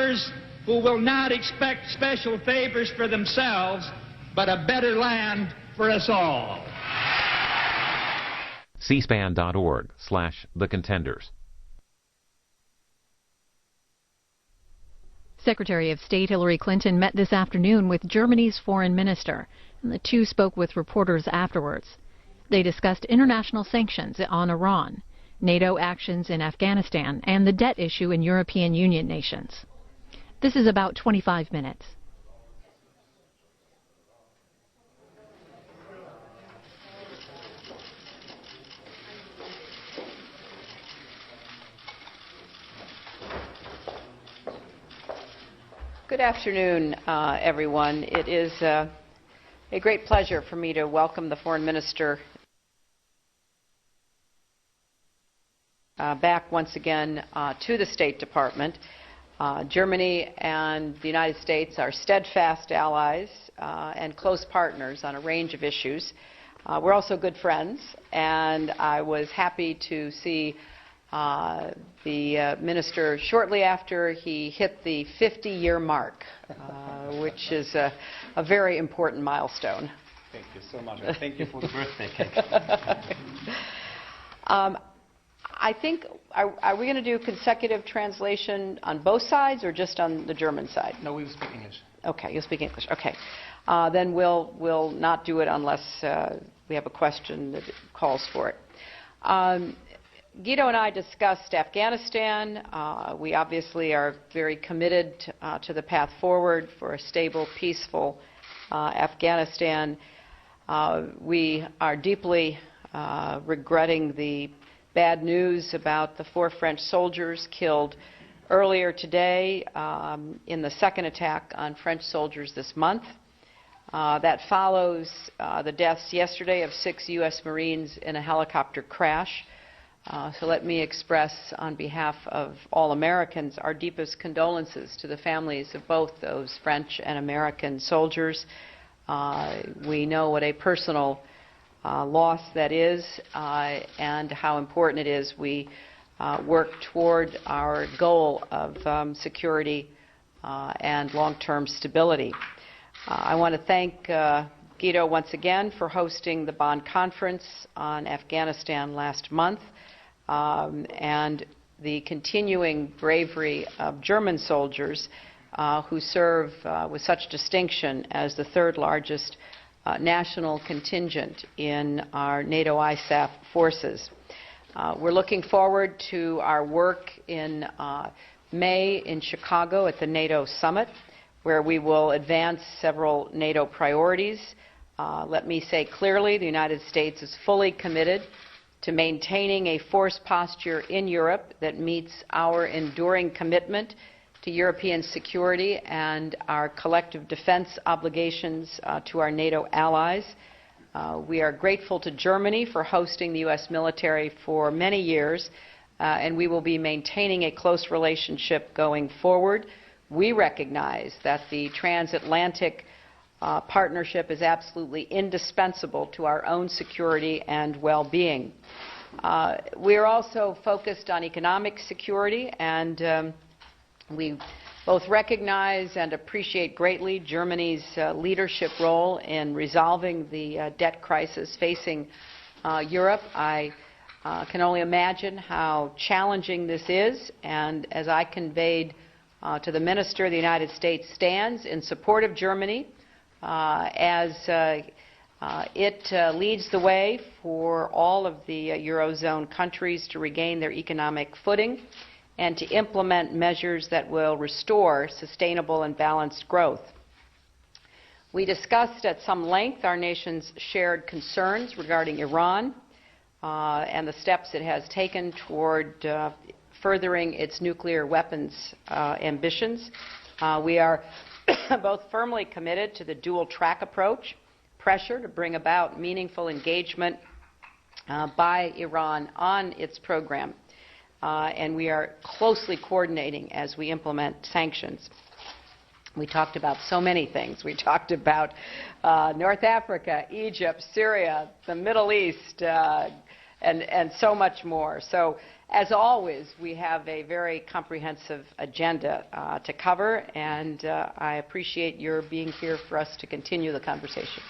members who will not expect special favors for themselves, but a better land for us all. cspan.org/The Contenders. Secretary of State Hillary Clinton met this afternoon with Germany's foreign minister, and the two spoke with reporters afterwards. They discussed international sanctions on Iran, NATO actions in Afghanistan, and the debt issue in European Union nations. This is about 25 minutes. Good afternoon, everyone. It is a great pleasure for me to welcome the Foreign Minister back once again to the State Department. Germany and the United States are steadfast allies and close partners on a range of issues. We're also good friends, and I was happy to see the minister shortly after he hit the 50-year mark, which is a very important milestone. Thank you so much. Thank you for the birthday cake. I think, are we going to do consecutive translation on both sides or just on the German side? No, we will speak English. Okay, you'll speak English. Okay. Then we'll not do it unless we have a question that calls for it. Guido and I discussed Afghanistan. We obviously are very committed to the path forward for a stable, peaceful Afghanistan. We are deeply regretting the bad news about the 4 French soldiers killed earlier today in the second attack on French soldiers this month. That follows the deaths yesterday of 6 U.S. Marines in a helicopter crash. So let me express on behalf of all Americans our deepest condolences to the families of both those French and American soldiers. We know what a personal loss that is and how important it is we work toward our goal of security and long-term stability. I want to thank Guido once again for hosting the Bonn Conference on Afghanistan last month. And the continuing bravery of German soldiers who serve with such distinction as the 3rd largest national contingent in our NATO ISAF forces. We're looking forward to our work in May in Chicago at the NATO Summit, where we will advance several NATO priorities. Let me say clearly, the United States is fully committed to maintaining a force posture in Europe that meets our enduring commitment to European security and our collective defense obligations to our NATO allies. We are grateful to Germany for hosting the U.S. military for many years, and we will be maintaining a close relationship going forward. We recognize that the transatlantic partnership is absolutely indispensable to our own security and well-being. We are also focused on economic security, and we both recognize and appreciate greatly Germany's leadership role in resolving the debt crisis facing Europe. I can only imagine how challenging this is, and as I conveyed to the Minister, the United States stands in support of Germany as it leads the way for all of the Eurozone countries to regain their economic footing and to implement measures that will restore sustainable and balanced growth. We discussed at some length our nation's shared concerns regarding Iran and the steps it has taken toward furthering its nuclear weapons ambitions. We are both firmly committed to the dual-track approach, pressure to bring about meaningful engagement by Iran on its program, and we are closely coordinating as we implement sanctions. We talked about so many things. We talked about North Africa, Egypt, Syria, the Middle East, and so much more. So, as always, we have a very comprehensive agenda to cover, and I appreciate your being here for us to continue the conversation.